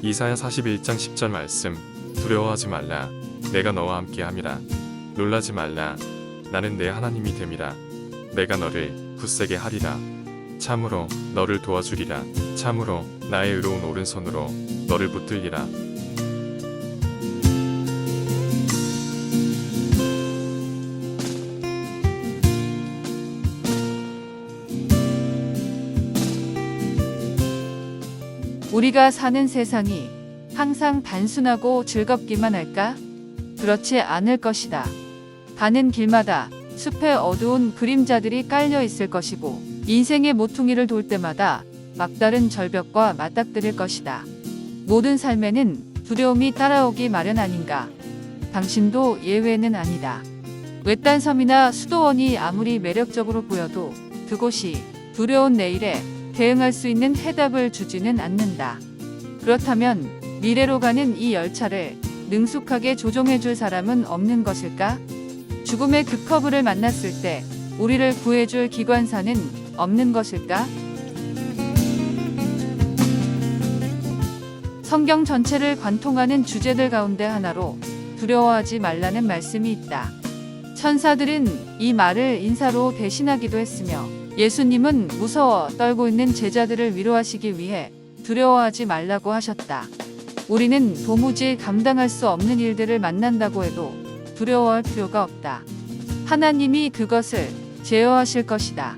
이사야 41장 10절 말씀. 두려워하지 말라. 내가 너와 함께함이라. 놀라지 말라. 나는 내 하나님이 됨이라. 내가 너를 굳세게 하리라. 참으로 너를 도와주리라. 참으로 나의 의로운 오른손으로 너를 붙들리라. 우리가 사는 세상이 항상 단순하고 즐겁기만 할까? 그렇지 않을 것이다. 가는 길마다 숲의 어두운 그림자들이 깔려 있을 것이고 인생의 모퉁이를 돌 때마다 막다른 절벽과 맞닥뜨릴 것이다. 모든 삶에는 두려움이 따라오기 마련 아닌가? 당신도 예외는 아니다. 외딴 섬이나 수도원이 아무리 매력적으로 보여도 그곳이 두려운 내일에 대응할 수 있는 해답을 주지는 않는다. 그렇다면 미래로 가는 이 열차를 능숙하게 조종해줄 사람은 없는 것일까? 죽음의 그 커브를 만났을 때 우리를 구해줄 기관사는 없는 것일까? 성경 전체를 관통하는 주제들 가운데 하나로 두려워하지 말라는 말씀이 있다. 천사들은 이 말을 인사로 대신하기도 했으며 예수님은 무서워 떨고 있는 제자들을 위로하시기 위해 두려워하지 말라고 하셨다. 우리는 도무지 감당할 수 없는 일들을 만난다고 해도 두려워할 필요가 없다. 하나님이 그것을 제어하실 것이다.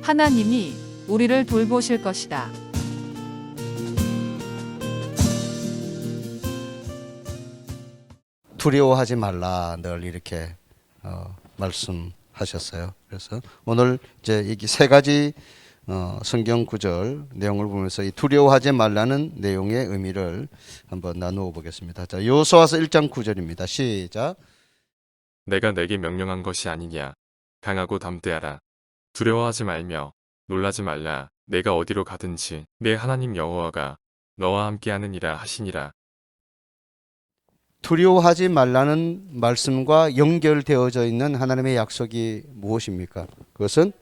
하나님이 우리를 돌보실 것이다. 두려워하지 말라 늘 이렇게 말씀하셨어요. 그래서 오늘 이제 이 세 가지 성경 구절 내용을 보면서 이 두려워하지 말라는 내용의 의미를 한번 나누어 보겠습니다. 자, 여호수아서 1장 9절입니다. 시작. 내가 내게 명령한 것이 아니냐. 강하고 담대하라. 두려워하지 말며 놀라지 말라. 내가 어디로 가든지 내 하나님 여호와가 너와 함께하느니라 하시니라. 두려워하지 말라는 말씀과 연결되어져 있는 하나님의 약속이 무엇입니까? 그것은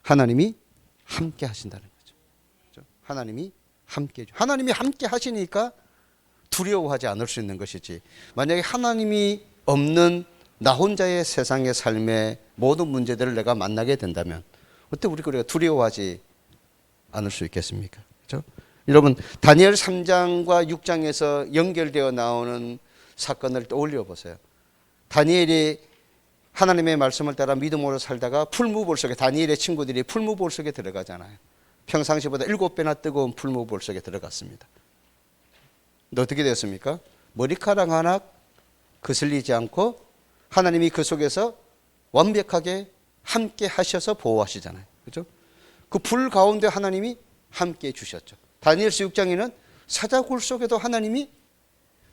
하나님이 함께 하신다는 거죠. 하나님이 함께 하시니까 두려워하지 않을 수 있는 것이지. 만약에 하나님이 없는 나 혼자의 세상의 삶의 모든 문제들을 내가 만나게 된다면 어때 우리가 두려워하지 않을 수 있겠습니까? 그렇죠? 여러분 다니엘 3장과 6장에서 연결되어 나오는 사건을 떠올려 보세요. 다니엘이 하나님의 말씀을 따라 믿음으로 살다가 풀무볼 속에 다니엘의 친구들이 풀무볼 속에 들어가잖아요. 평상시보다 7배나 뜨거운 풀무볼 속에 들어갔습니다. 근데 어떻게 되었습니까? 머리카락 하나 거슬리지 않고 하나님이 그 속에서 완벽하게 함께 하셔서 보호하시잖아요. 그렇죠? 그 불 가운데 하나님이 함께 해 주셨죠. 다니엘서 6장에는 사자굴 속에도 하나님이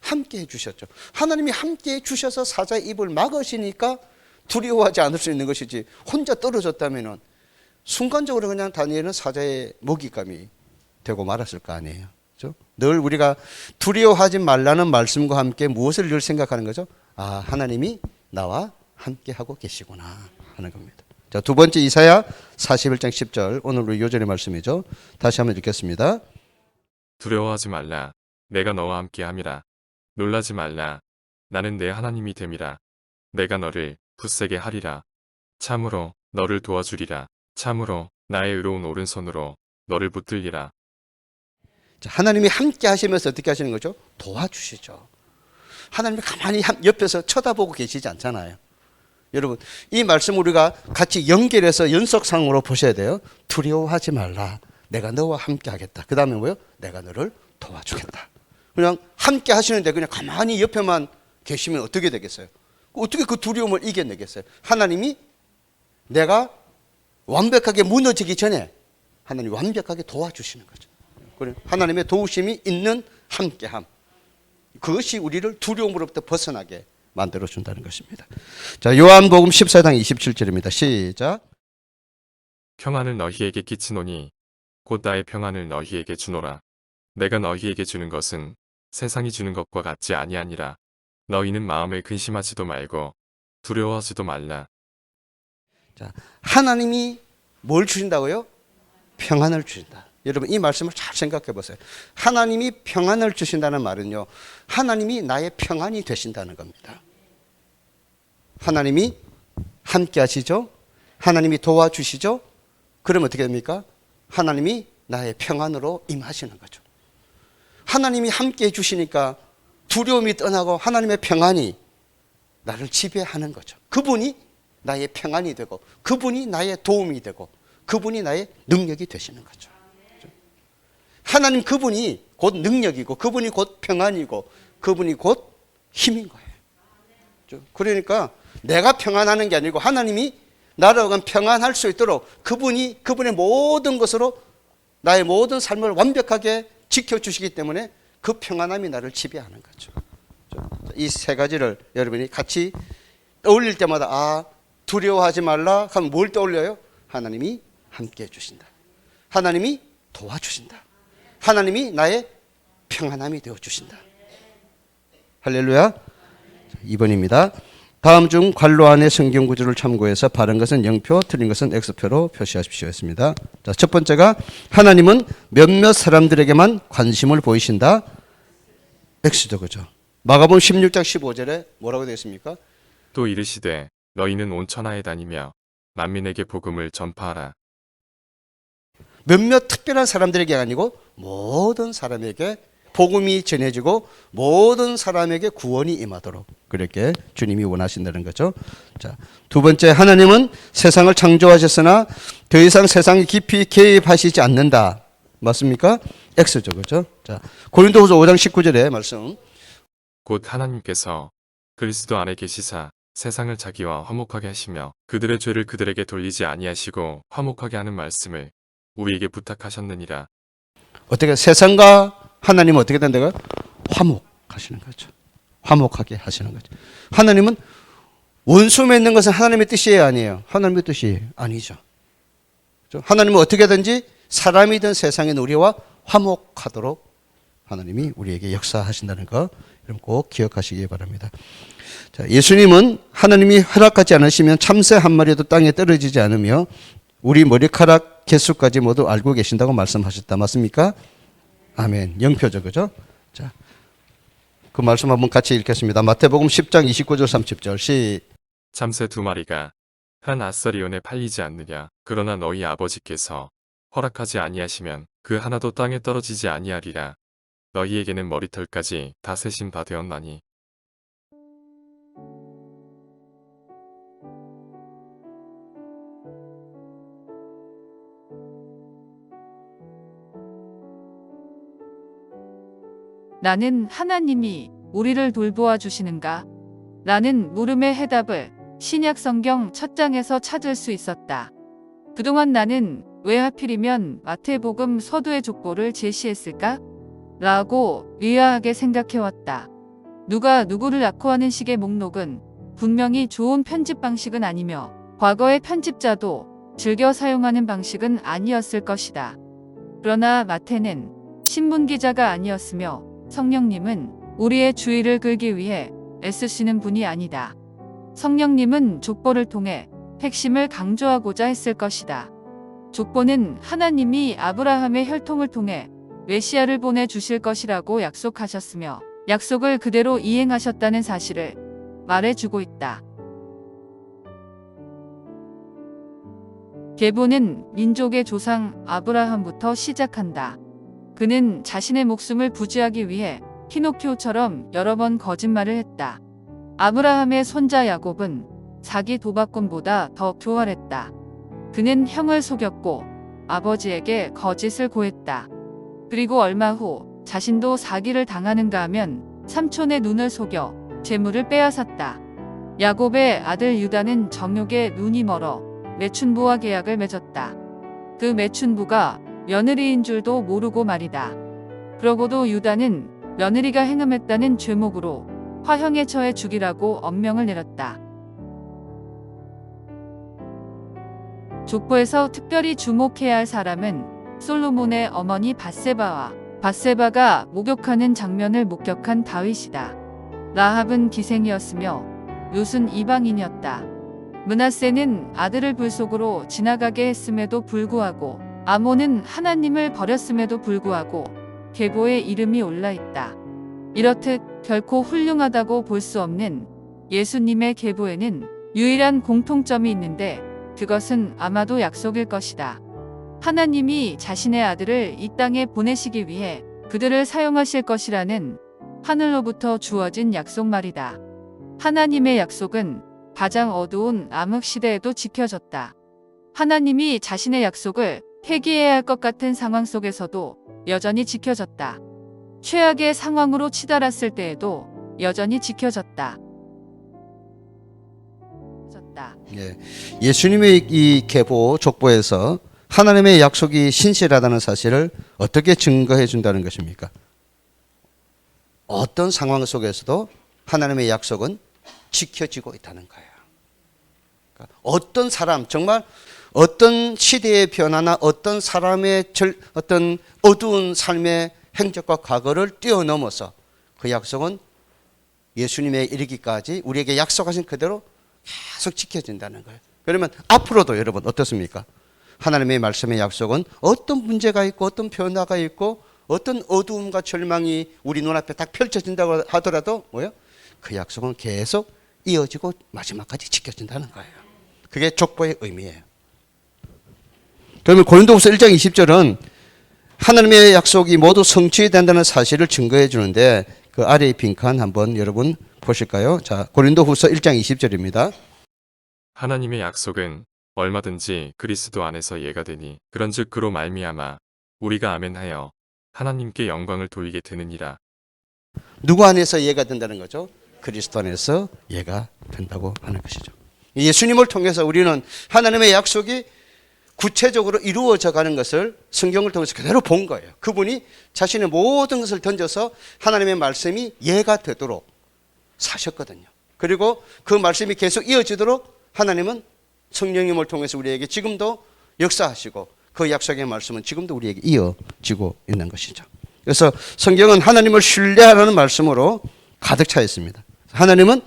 함께 해 주셨죠. 하나님이 함께 해 주셔서 사자의 입을 막으시니까 두려워하지 않을 수 있는 것이지 혼자 떨어졌다면 순간적으로 그냥 다니엘은 사자의 먹잇감이 되고 말았을 거 아니에요. 그렇죠? 늘 우리가 두려워하지 말라는 말씀과 함께 무엇을 늘 생각하는 거죠? 아, 하나님이 나와 함께 하고 계시구나 하는 겁니다. 자, 두 번째 이사야 41장 10절 오늘 우리 요절의 말씀이죠. 다시 한번 읽겠습니다. 두려워하지 말라. 내가 너와 함께함이라. 놀라지 말라. 나는 내 하나님이 됨이라. 내가 너를 굳세게 하리라. 참으로 너를 도와주리라. 참으로 나의 의로운 오른손으로 너를 붙들리라. 자, 하나님이 함께 하시면서 어떻게 하시는 거죠? 도와주시죠. 하나님이 가만히 옆에서 쳐다보고 계시지 않잖아요. 여러분 이 말씀 우리가 같이 연결해서 연속상으로 보셔야 돼요. 두려워하지 말라. 내가 너와 함께 하겠다. 그 다음에 뭐요? 내가 너를 도와주겠다. 그냥 함께 하시는데 그냥 가만히 옆에만 계시면 어떻게 되겠어요? 어떻게 그 두려움을 이겨내겠어요? 하나님이 내가 완벽하게 무너지기 전에 하나님이 완벽하게 도와주시는 거죠. 하나님의 도우심이 있는 함께함. 그것이 우리를 두려움으로부터 벗어나게 만들어준다는 것입니다. 자, 요한복음 14장 27절입니다. 시작. 평안을 너희에게 끼치노니 곧 나의 평안을 너희에게 주노라. 내가 너희에게 주는 것은 세상이 주는 것과 같지 아니하니라. 너희는 마음을 근심하지도 말고 두려워하지도 말라. 자, 하나님이 뭘 주신다고요? 평안을 주신다. 여러분 이 말씀을 잘 생각해 보세요. 하나님이 평안을 주신다는 말은요, 하나님이 나의 평안이 되신다는 겁니다. 하나님이 함께 하시죠. 하나님이 도와주시죠. 그러면 어떻게 됩니까? 하나님이 나의 평안으로 임하시는 거죠. 하나님이 함께 해주시니까 두려움이 떠나고 하나님의 평안이 나를 지배하는 거죠. 그분이 나의 평안이 되고 그분이 나의 도움이 되고 그분이 나의 능력이 되시는 거죠. 하나님 그분이 곧 능력이고 그분이 곧 평안이고 그분이 곧 힘인 거예요. 그러니까 내가 평안하는 게 아니고 하나님이 나를 평안할 수 있도록 그분의 모든 것으로 나의 모든 삶을 완벽하게 지켜주시기 때문에 그 평안함이 나를 지배하는 거죠. 이 세 가지를 여러분이 같이 떠올릴 때마다 두려워하지 말라 하면 뭘 떠올려요? 하나님이 함께 해주신다. 하나님이 도와주신다. 하나님이 나의 평안함이 되어주신다. 할렐루야. 2번입니다. 다음 중 관로 안의 성경 구조를 참고해서 바른 것은 0표, 틀린 것은 X표로 표시하십시오 했습니다. 자, 첫 번째가 하나님은 몇몇 사람들에게만 관심을 보이신다. X죠, 그죠? 마가복음 16장 15절에 뭐라고 되어 있습니까? 또 이르시되 너희는 온 천하에 다니며 만민에게 복음을 전파하라. 몇몇 특별한 사람들에게 아니고 모든 사람에게 복음이 전해지고 모든 사람에게 구원이 임하도록 그렇게 주님이 원하신다는 거죠. 자, 두 번째, 하나님은 세상을 창조하셨으나 더 이상 세상에 깊이 개입하시지 않는다. 맞습니까? X죠, 그죠? 자, 고린도후서 5장 19절의 말씀. 곧 하나님께서 그리스도 안에 계시사 세상을 자기와 화목하게 하시며 그들의 죄를 그들에게 돌리지 아니하시고 화목하게 하는 말씀을 우리에게 부탁하셨느니라. 어떻게 세상과 하나님은 어떻게 된다고요? 화목하시는 거죠. 화목하게 하시는 거죠. 하나님은 원수 맺는 것은 하나님의 뜻이에요, 아니에요? 하나님의 뜻이 아니죠. 하나님은 어떻게든지 사람이든 세상인 우리와 화목하도록 하나님이 우리에게 역사하신다는 거 여러분 꼭 기억하시기 바랍니다. 자, 예수님은 하나님이 허락하지 않으시면 참새 한 마리도 땅에 떨어지지 않으며 우리 머리카락 개수까지 모두 알고 계신다고 말씀하셨다. 맞습니까? 아멘. 0표죠, 그죠? 자, 그 말씀 한번 같이 읽겠습니다. 마태복음 10장 29절 30절 참새 2마리가 한 아사리온에 팔리지 않느냐. 그러나 너희 아버지께서 허락하지 아니하시면 그 하나도 땅에 떨어지지 아니하리라. 너희에게는 머리털까지 다 세신 바 되었나니. 나는 하나님이 우리를 돌보아 주시는가? 라는 물음의 해답을 신약 성경 첫 장에서 찾을 수 있었다. 그동안 나는 왜 하필이면 마태복음 서두의 족보를 제시했을까? 라고 의아하게 생각해왔다. 누가 누구를 낳고하는 식의 목록은 분명히 좋은 편집 방식은 아니며 과거의 편집자도 즐겨 사용하는 방식은 아니었을 것이다. 그러나 마태는 신문기자가 아니었으며 성령님은 우리의 주의를 끌기 위해 애쓰시는 분이 아니다. 성령님은 족보를 통해 핵심을 강조하고자 했을 것이다. 족보는 하나님이 아브라함의 혈통을 통해 메시아를 보내주실 것이라고 약속하셨으며 약속을 그대로 이행하셨다는 사실을 말해주고 있다. 계보는 민족의 조상 아브라함부터 시작한다. 그는 자신의 목숨을 부지하기 위해 피노키오처럼 여러 번 거짓말을 했다. 아브라함의 손자 야곱은 자기 도박꾼보다 더 교활했다. 그는 형을 속였고 아버지에게 거짓을 고했다. 그리고 얼마 후 자신도 사기를 당하는가 하면 삼촌의 눈을 속여 재물을 빼앗았다. 야곱의 아들 유다는 정욕에 눈이 멀어 매춘부와 계약을 맺었다. 그 매춘부가 며느리인 줄도 모르고 말이다. 그러고도 유다는 며느리가 행음했다는 죄목으로 화형에 처해 죽이라고 엄명을 내렸다. 족보에서 특별히 주목해야 할 사람은 솔로몬의 어머니 밧세바와 밧세바가 목욕하는 장면을 목격한 다윗이다. 라합은 기생이었으며 룻은 이방인이었다. 므낫세는 아들을 불속으로 지나가게 했음에도 불구하고 아몬은 하나님을 버렸음에도 불구하고 계보에 이름이 올라 있다. 이렇듯 결코 훌륭하다고 볼 수 없는 예수님의 계보에는 유일한 공통점이 있는데 그것은 아마도 약속일 것이다. 하나님이 자신의 아들을 이 땅에 보내시기 위해 그들을 사용하실 것이라는 하늘로부터 주어진 약속 말이다. 하나님의 약속은 가장 어두운 암흑 시대에도 지켜졌다. 하나님이 자신의 약속을 폐기해야 할 것 같은 상황 속에서도 여전히 지켜졌다. 최악의 상황으로 치달았을 때에도 여전히 지켜졌다. 예, 예수님의 이 계보 족보에서 하나님의 약속이 신실하다는 사실을 어떻게 증거해 준다는 것입니까? 어떤 상황 속에서도 하나님의 약속은 지켜지고 있다는 거예요. 그러니까 어떤 사람, 정말 어떤 시대의 변화나 어떤 사람의 어떤 어두운 삶의 행적과 과거를 뛰어넘어서 그 약속은 예수님의 이르기까지 우리에게 약속하신 그대로 계속 지켜진다는 거예요. 그러면 앞으로도 여러분 어떻습니까? 하나님의 말씀의 약속은 어떤 문제가 있고 어떤 변화가 있고 어떤 어두움과 절망이 우리 눈앞에 딱 펼쳐진다고 하더라도 뭐요? 그 약속은 계속 이어지고 마지막까지 지켜진다는 거예요. 그게 족보의 의미예요. 그러면 고린도후서 1장 20절은 하나님의 약속이 모두 성취된다는 사실을 증거해 주는데 그 아래의 빈칸 한번 여러분 보실까요? 자, 고린도후서 1장 20절입니다. 하나님의 약속은 얼마든지 그리스도 안에서 예가 되니 그런즉 그로 말미암아 우리가 아멘하여 하나님께 영광을 돌리게 되느니라. 누구 안에서 예가 된다는 거죠? 그리스도 안에서 예가 된다고 하는 것이죠. 예수님을 통해서 우리는 하나님의 약속이 구체적으로 이루어져 가는 것을 성경을 통해서 그대로 본 거예요. 그분이 자신의 모든 것을 던져서 하나님의 말씀이 예가 되도록 사셨거든요. 그리고 그 말씀이 계속 이어지도록 하나님은 성령님을 통해서 우리에게 지금도 역사하시고 그 약속의 말씀은 지금도 우리에게 이어지고 있는 것이죠. 그래서 성경은 하나님을 신뢰하라는 말씀으로 가득 차 있습니다. 하나님은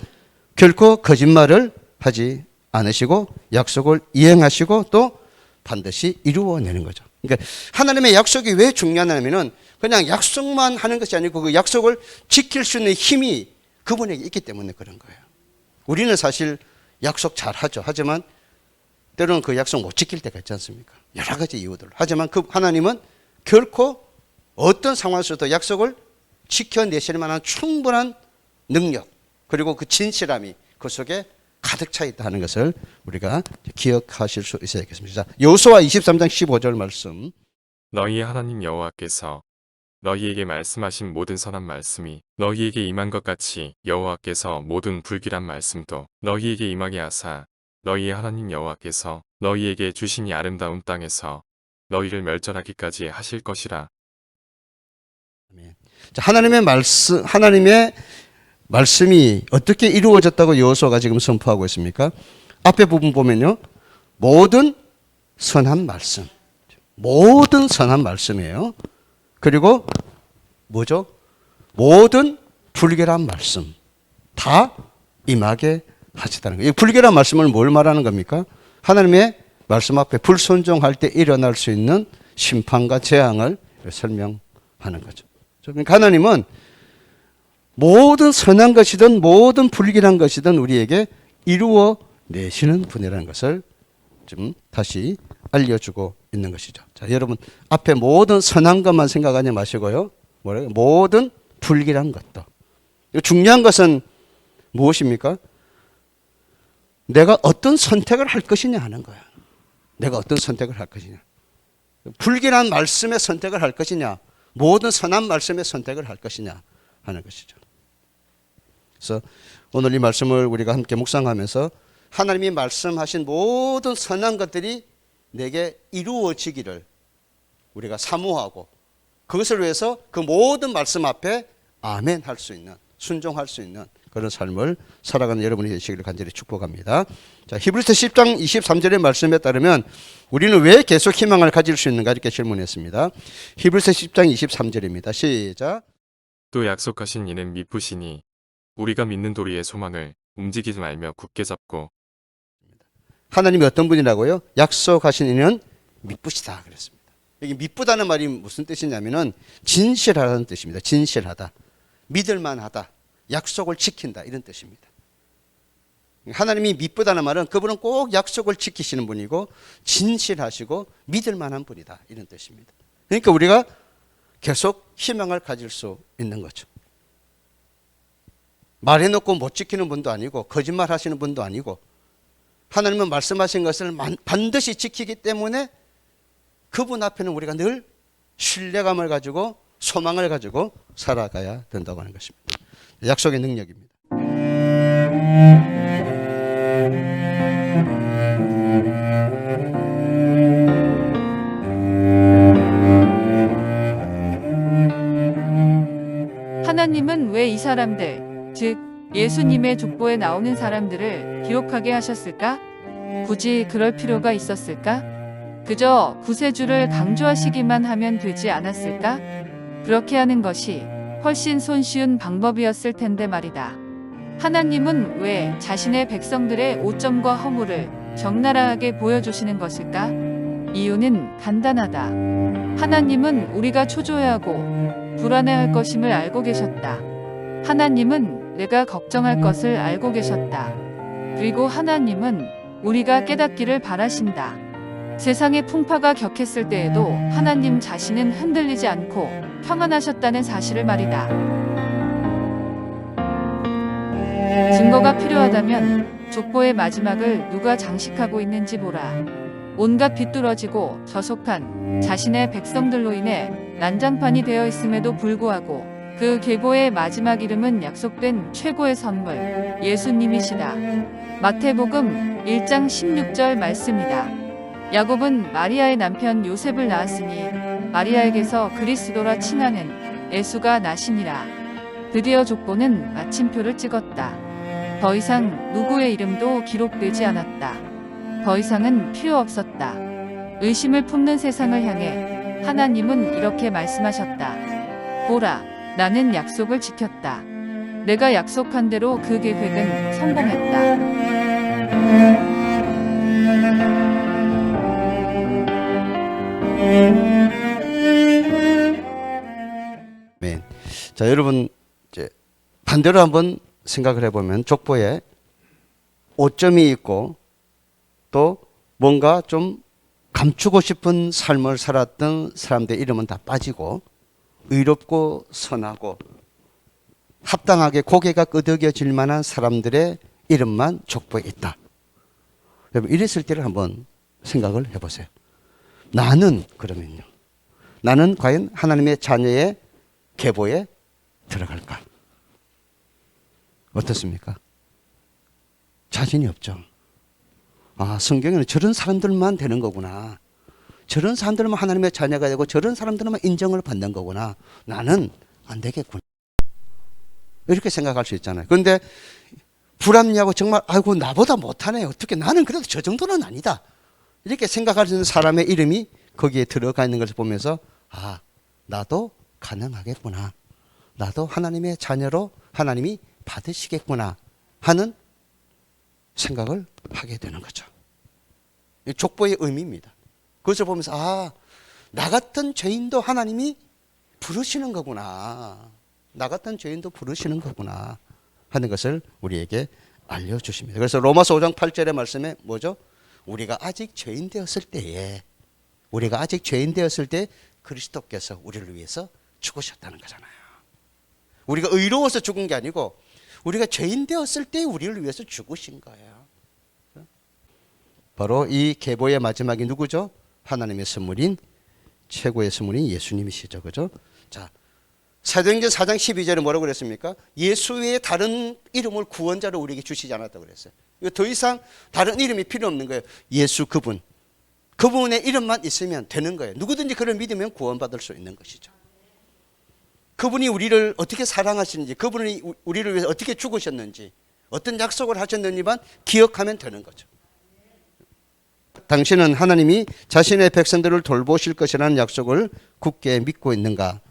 결코 거짓말을 하지 않으시고 약속을 이행하시고 또 반드시 이루어내는 거죠. 그러니까 하나님의 약속이 왜 중요하냐면은 그냥 약속만 하는 것이 아니고 그 약속을 지킬 수 있는 힘이 그분에게 있기 때문에 그런 거예요. 우리는 사실 약속 잘 하죠. 하지만 때로는 그 약속 못 지킬 때가 있지 않습니까? 여러 가지 이유들. 하지만 그 하나님은 결코 어떤 상황에서도 약속을 지켜내실 만한 충분한 능력 그리고 그 진실함이 그 속에 가득 차 있다는 것을 우리가 기억하실 수 있어야겠습니다. 여호수아 23장 15절 말씀. 너희의 하나님 여호와께서 너희에게 말씀하신 모든 선한 말씀이 너희에게 임한 것 같이 여호와께서 모든 불길한 말씀도 너희에게 임하게 하사 너희의 하나님 여호와께서 너희에게 주신 이 아름다운 땅에서 너희를 멸절하기까지 하실 것이라. 자, 하나님의 말씀이 어떻게 이루어졌다고 여호수아가 지금 선포하고 있습니까? 앞에 부분 보면요. 모든 선한 말씀. 모든 선한 말씀이에요. 그리고 뭐죠? 모든 불결한 말씀 다 임하게 하시다는 거예요. 이 불결한 말씀을 뭘 말하는 겁니까? 하나님의 말씀 앞에 불순종할 때 일어날 수 있는 심판과 재앙을 설명하는 거죠. 그러니까 하나님은 모든 선한 것이든 모든 불길한 것이든 우리에게 이루어 내시는 분이라는 것을 좀 다시 알려주고 있는 것이죠. 자, 여러분 앞에 모든 선한 것만 생각하지 마시고요. 뭐래요? 모든 불길한 것도. 중요한 것은 무엇입니까? 내가 어떤 선택을 할 것이냐 하는 거야. 내가 어떤 선택을 할 것이냐. 불길한 말씀의 선택을 할 것이냐. 모든 선한 말씀의 선택을 할 것이냐 하는 것이죠. 그래서 오늘 이 말씀을 우리가 함께 묵상하면서 하나님이 말씀하신 모든 선한 것들이 내게 이루어지기를 우리가 사모하고 그것을 위해서 그 모든 말씀 앞에 아멘 할 수 있는 순종할 수 있는 그런 삶을 살아가는 여러분이 되시기를 간절히 축복합니다. 자, 히브리서 10장 23절의 말씀에 따르면 우리는 왜 계속 희망을 가질 수 있는가 이렇게 질문했습니다. 히브리서 10장 23절입니다. 시작. 또 약속하신 이는 미쁘시니 우리가 믿는 도리의 소망을 움직이지 말며 굳게 잡고. 하나님이 어떤 분이라고요? 약속하신 이는 미쁘시다 그랬습니다. 여기 미쁘다는 말이 무슨 뜻이냐면은 진실하다는 뜻입니다. 진실하다, 믿을만하다, 약속을 지킨다 이런 뜻입니다. 하나님이 미쁘다는 말은 그분은 꼭 약속을 지키시는 분이고 진실하시고 믿을만한 분이다 이런 뜻입니다. 그러니까 우리가 계속 희망을 가질 수 있는 거죠. 말해놓고 못 지키는 분도 아니고 거짓말 하시는 분도 아니고 하나님은 말씀하신 것을 반드시 지키기 때문에 그분 앞에는 우리가 늘 신뢰감을 가지고 소망을 가지고 살아가야 된다고 하는 것입니다. 약속의 능력입니다. 하나님은 왜 이 사람들, 즉 예수님의 족보에 나오는 사람들을 기록하게 하셨을까? 굳이 그럴 필요가 있었을까? 그저 구세주를 강조하시기만 하면 되지 않았을까? 그렇게 하는 것이 훨씬 손쉬운 방법이었을 텐데 말이다. 하나님은 왜 자신의 백성들의 오점과 허물을 적나라하게 보여주시는 것일까? 이유는 간단하다. 하나님은 우리가 초조해하고 불안해할 것임을 알고 계셨다. 하나님은 내가 걱정할 것을 알고 계셨다. 그리고 하나님은 우리가 깨닫기를 바라신다. 세상의 풍파가 격했을 때에도 하나님 자신은 흔들리지 않고 평안하셨다는 사실을 말이다. 증거가 필요하다면 족보의 마지막을 누가 장식하고 있는지 보라. 온갖 비뚤어지고 저속한 자신의 백성들로 인해 난장판이 되어 있음에도 불구하고 그 계보의 마지막 이름은 약속된 최고의 선물 예수님이시다. 마태복음 1장 16절 말씀이다. 야곱은 마리아의 남편 요셉을 낳았으니 마리아에게서 그리스도라 칭하는 예수가 나시니라. 드디어 족보는 마침표를 찍었다. 더 이상 누구의 이름도 기록되지 않았다. 더 이상은 필요 없었다. 의심을 품는 세상을 향해 하나님은 이렇게 말씀하셨다. 보라, 나는 약속을 지켰다. 내가 약속한 대로 그 계획은 성공했다. 네. 자, 여러분 이제 반대로 한번 생각을 해보면 족보에 오점이 있고 또 뭔가 좀 감추고 싶은 삶을 살았던 사람들의 이름은 다 빠지고 의롭고 선하고 합당하게 고개가 끄덕여질 만한 사람들의 이름만 족보에 있다. 여러분 이랬을 때를 한번 생각을 해보세요. 나는 그러면요. 나는 과연 하나님의 자녀의 계보에 들어갈까? 어떻습니까? 자신이 없죠. 아, 성경에는 저런 사람들만 되는 거구나. 저런 사람들만 하나님의 자녀가 되고 저런 사람들만 인정을 받는 거구나. 나는 안 되겠구나. 이렇게 생각할 수 있잖아요. 그런데 불합리하고 정말 아이고 나보다 못하네. 어떻게 나는 그래도 저 정도는 아니다. 이렇게 생각할 수 있는 사람의 이름이 거기에 들어가 있는 것을 보면서 아, 나도 가능하겠구나. 나도 하나님의 자녀로 하나님이 받으시겠구나 하는 생각을 하게 되는 거죠. 족보의 의미입니다. 그것을 보면서 아, 나 같은 죄인도 하나님이 부르시는 거구나. 나 같은 죄인도 부르시는 거구나 하는 것을 우리에게 알려주십니다. 그래서 로마서 5장 8절의 말씀에 뭐죠? 우리가 아직 죄인 되었을 때에 그리스도께서 우리를 위해서 죽으셨다는 거잖아요. 우리가 의로워서 죽은 게 아니고 우리가 죄인 되었을 때 우리를 위해서 죽으신 거예요. 바로 이 계보의 마지막이 누구죠? 하나님의 선물인 최고의 선물인 예수님이시죠. 그죠? 자, 사도행전 4장 12절에 뭐라고 그랬습니까? 예수 외에 다른 이름을 구원자로 우리에게 주시지 않았다고 그랬어요. 더 이상 다른 이름이 필요 없는 거예요. 예수 그분의 이름만 있으면 되는 거예요. 누구든지 그를 믿으면 구원받을 수 있는 것이죠. 그분이 우리를 어떻게 사랑하시는지, 그분이 우리를 위해서 어떻게 죽으셨는지, 어떤 약속을 하셨는지만 기억하면 되는 거죠. 당신은 하나님이 자신의 백성들을 돌보실 것이라는 약속을 굳게 믿고 있는가?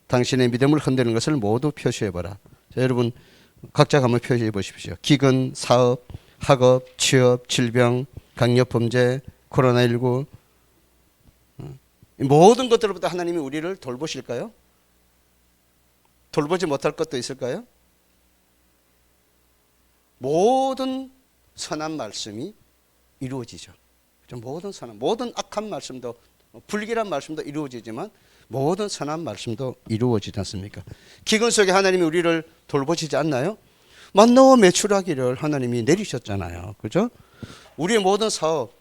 당신의 믿음을 흔드는 것을 모두 표시해봐라. 자, 여러분 각자 한번 표시해 보십시오. 기근, 사업, 학업, 취업, 질병, 강력범죄, 코로나19 이 모든 것들로부터 하나님이 우리를 돌보실까요? 돌보지 못할 것도 있을까요? 모든 선한 말씀이 이루어지죠. 모든 선한, 모든 악한 말씀도, 불길한 말씀도 이루어지지만 모든 선한 말씀도 이루어지지 않습니까? 기근 속에 하나님이 우리를 돌보시지 않나요? 만나와 매출하기를 하나님이 내리셨잖아요. 그죠? 우리의 모든 사업,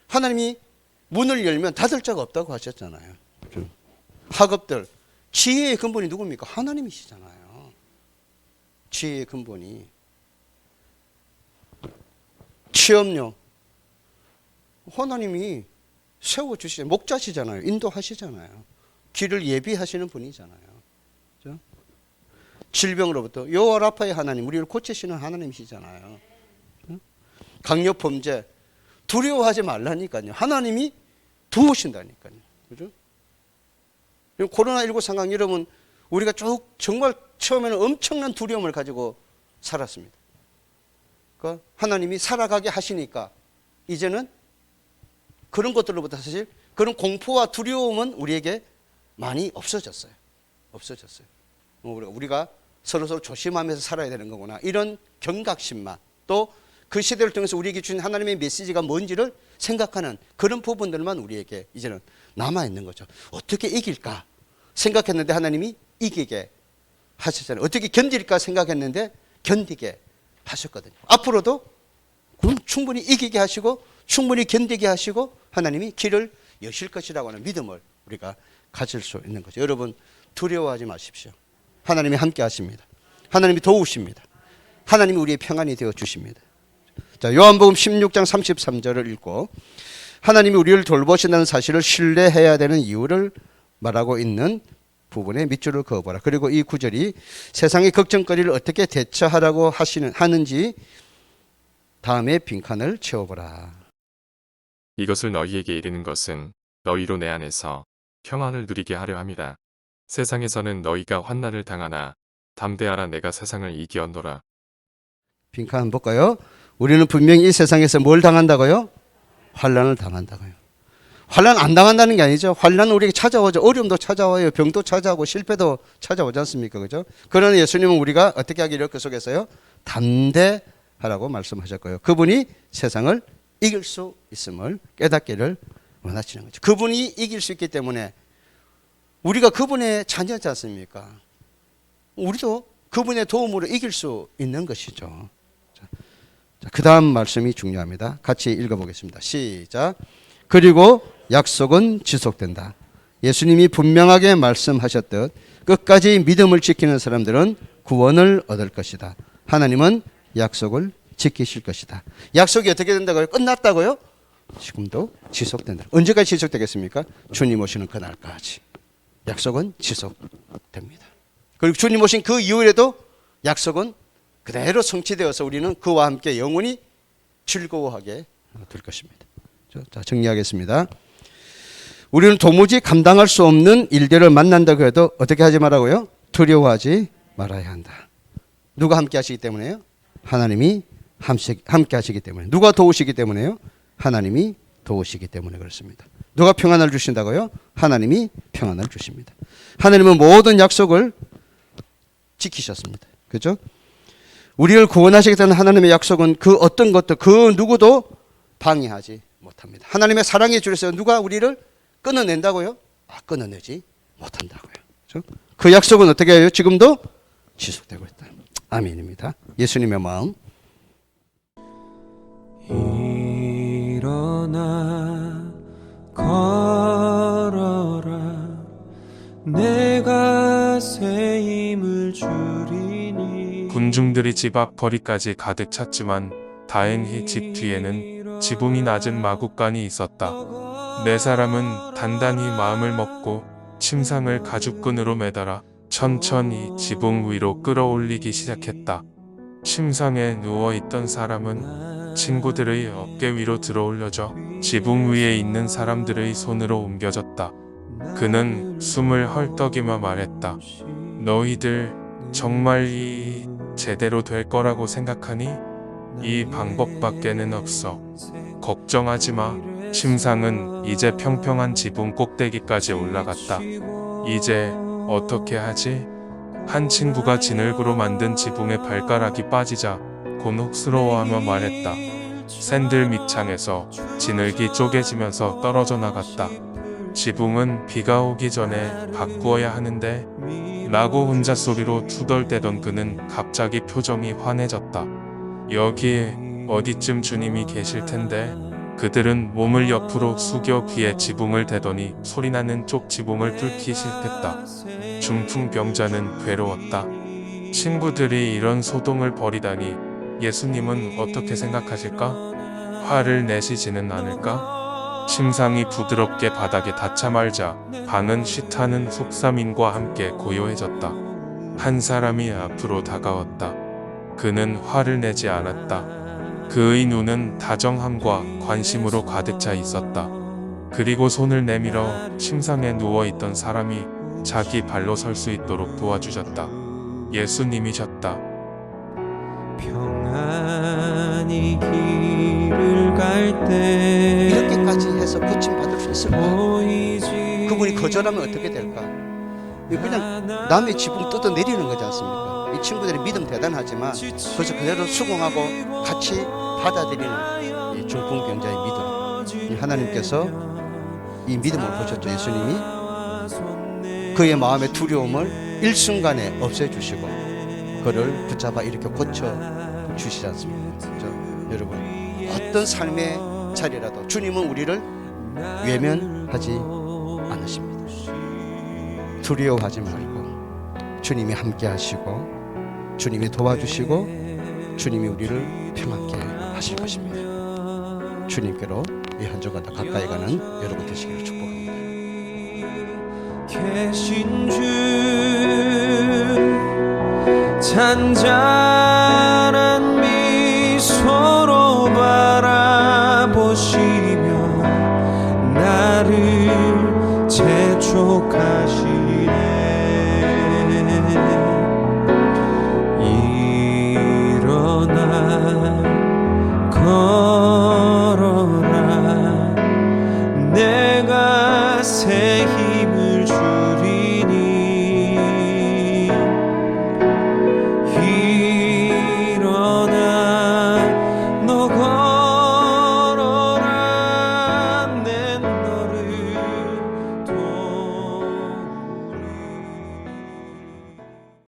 하나님이 문을 열면 닫을 자가 없다고 하셨잖아요. 그죠? 학업들, 지혜의 근본이 누굽니까? 하나님이시잖아요. 지혜의 근본이. 취업료, 하나님이 세워주시잖아요. 목자시잖아요. 인도하시잖아요. 길을 예비하시는 분이잖아요. 그렇죠? 질병으로부터 여호와 라파의 하나님, 우리를 고치시는 하나님이시잖아요. 그렇죠? 강력 범죄, 두려워하지 말라니까요. 하나님이 도우신다니까요. 그죠? 코로나19 상황, 여러분, 우리가 쭉 정말 처음에는 엄청난 두려움을 가지고 살았습니다. 그러니까 하나님이 살아가게 하시니까 이제는 그런 것들로부터 사실 그런 공포와 두려움은 우리에게 많이 없어졌어요. 없어졌어요. 우리가 서로 조심하면서 살아야 되는 거구나. 이런 경각심만, 또 그 시대를 통해서 우리에게 주신 하나님의 메시지가 뭔지를 생각하는 그런 부분들만 우리에게 이제는 남아있는 거죠. 어떻게 이길까 생각했는데 하나님이 이기게 하셨잖아요. 어떻게 견딜까 생각했는데 견디게 하셨거든요. 앞으로도 충분히 이기게 하시고 충분히 견디게 하시고 하나님이 길을 여실 것이라고 하는 믿음을 우리가 가질 수 있는 거죠. 여러분, 두려워하지 마십시오. 하나님이 함께 하십니다. 하나님이 도우십니다. 하나님이 우리의 평안이 되어 주십니다. 자, 요한복음 16장 33절을 읽고 하나님이 우리를 돌보신다는 사실을 신뢰해야 되는 이유를 말하고 있는 부분에 밑줄을 그어보라. 그리고 이 구절이 세상의 걱정거리를 어떻게 대처하라고 하는지 다음에 빈칸을 채워보라. 이것을 너희에게 이르는 것은 너희로 내 안에서 평안을 누리게 하려 함이라. 세상에서는 너희가 환난을 당하나 담대하라, 내가 세상을 이기었노라. 빈칸 한번 볼까요? 우리는 분명히 이 세상에서 뭘 당한다고요? 환난을 당한다고요. 환난 안 당한다는 게 아니죠. 환난은 우리에게 찾아오죠. 어려움도 찾아와요. 병도 찾아오고 실패도 찾아오지 않습니까? 그죠? 그러나 예수님은 우리가 어떻게 하기를 그 속에서요? 담대하라고 말씀하셨고요. 그분이 세상을 이길 수 있음을 깨닫기를 원하시는 거죠. 그분이 이길 수 있기 때문에 우리가 그분의 자녀지 않습니까? 우리도 그분의 도움으로 이길 수 있는 것이죠. 그 다음 말씀이 중요합니다. 같이 읽어보겠습니다. 시작. 그리고 약속은 지속된다. 예수님이 분명하게 말씀하셨듯 끝까지 믿음을 지키는 사람들은 구원을 얻을 것이다. 하나님은 약속을 지키실 것이다. 약속이 어떻게 된다고요? 끝났다고요? 지금도 지속된다. 언제까지 지속되겠습니까? 주님 오시는 그날까지. 약속은 지속됩니다. 그리고 주님 오신 그 이후에도 약속은 그대로 성취되어서 우리는 그와 함께 영원히 즐거워하게 될 것입니다. 자, 정리하겠습니다. 우리는 도무지 감당할 수 없는 일들을 만난다고 해도 어떻게 하지 말라고요? 두려워하지 말아야 한다. 누가 함께 하시기 때문에요? 하나님이 함께 하시기 때문에. 누가 도우시기 때문에요? 하나님이 도우시기 때문에 그렇습니다. 누가 평안을 주신다고요? 하나님이 평안을 주십니다. 하나님은 모든 약속을 지키셨습니다. 그렇죠? 우리를 구원하시겠다는 하나님의 약속은 그 어떤 것도 그 누구도 방해하지 못합니다. 하나님의 사랑의 줄에서 누가 우리를 끊어낸다고요? 끊어내지 못한다고요. 그렇죠? 그 약속은 어떻게 해요? 지금도 지속되고 있다. 아멘입니다. 예수님의 마음. 일어나 걸어라, 내가 새 힘을 주리니. 군중들이 집 앞 거리까지 가득 찼지만 다행히 집 뒤에는 지붕이 낮은 마구간이 있었다. 네 사람은 단단히 마음을 먹고 침상을 가죽끈으로 매달아 천천히 지붕 위로 끌어올리기 시작했다. 침상에 누워있던 사람은 친구들의 어깨 위로 들어올려져 지붕 위에 있는 사람들의 손으로 옮겨졌다. 그는 숨을 헐떡이며 말했다. 너희들 정말 제대로 될 거라고 생각하니? 이 방법밖에는 없어. 걱정하지 마. 침상은 이제 평평한 지붕 꼭대기까지 올라갔다. 이제 어떻게 하지? 한 친구가 진흙으로 만든 지붕에 발가락이 빠지자 곤혹스러워하며 말했다. 샌들 밑창에서 진흙이 쪼개지면서 떨어져 나갔다. 지붕은 비가 오기 전에 바꾸어야 하는데 라고 혼자 소리로 투덜대던 그는 갑자기 표정이 환해졌다. 여기에 어디쯤 주님이 계실 텐데. 그들은 몸을 옆으로 숙여 귀에 지붕을 대더니 소리나는 쪽 지붕을 뚫기 시작했다. 중풍병자는 괴로웠다. 친구들이 이런 소동을 벌이다니 예수님은 어떻게 생각하실까? 화를 내시지는 않을까? 침상이 부드럽게 바닥에 닿자 말자 방은 쉬타는 속삼인과 함께 고요해졌다. 한 사람이 앞으로 다가왔다. 그는 화를 내지 않았다. 그의 눈은 다정함과 관심으로 가득 차 있었다. 그리고 손을 내밀어 침상에 누워있던 사람이 자기 발로 설 수 있도록 도와주셨다. 예수님이셨다. 평안히 길을 갈 때 이렇게까지 해서 고침받을 수 있을까? 보이지 그분이 거절하면 어떻게 될까? 그냥 남의 지붕 뜯어내리는 거지 않습니까? 이 친구들의 믿음 대단하지만 그래서 그대로 수긍하고 같이 받아들이는 이 중풍병자의 믿음. 하나님께서 이 믿음을 보셨죠. 예수님이 그의 마음의 두려움을 일순간에 없애주시고 그를 붙잡아 이렇게 고쳐주시지 않습니까? 여러분, 어떤 삶의 자리라도 주님은 우리를 외면하지 않으십니다. 두려워하지 말고 주님이 함께 하시고 주님이 도와주시고 주님이 우리를 평안케 하실 것입니다. 주님께로 이 한 주간 더 가까이 가는 여러분 되시기를 축복합니다. 계신 주 잔잔한 미소로 바라보시며 나를 재촉하시네. 일어나 걸어라 내가 새 힘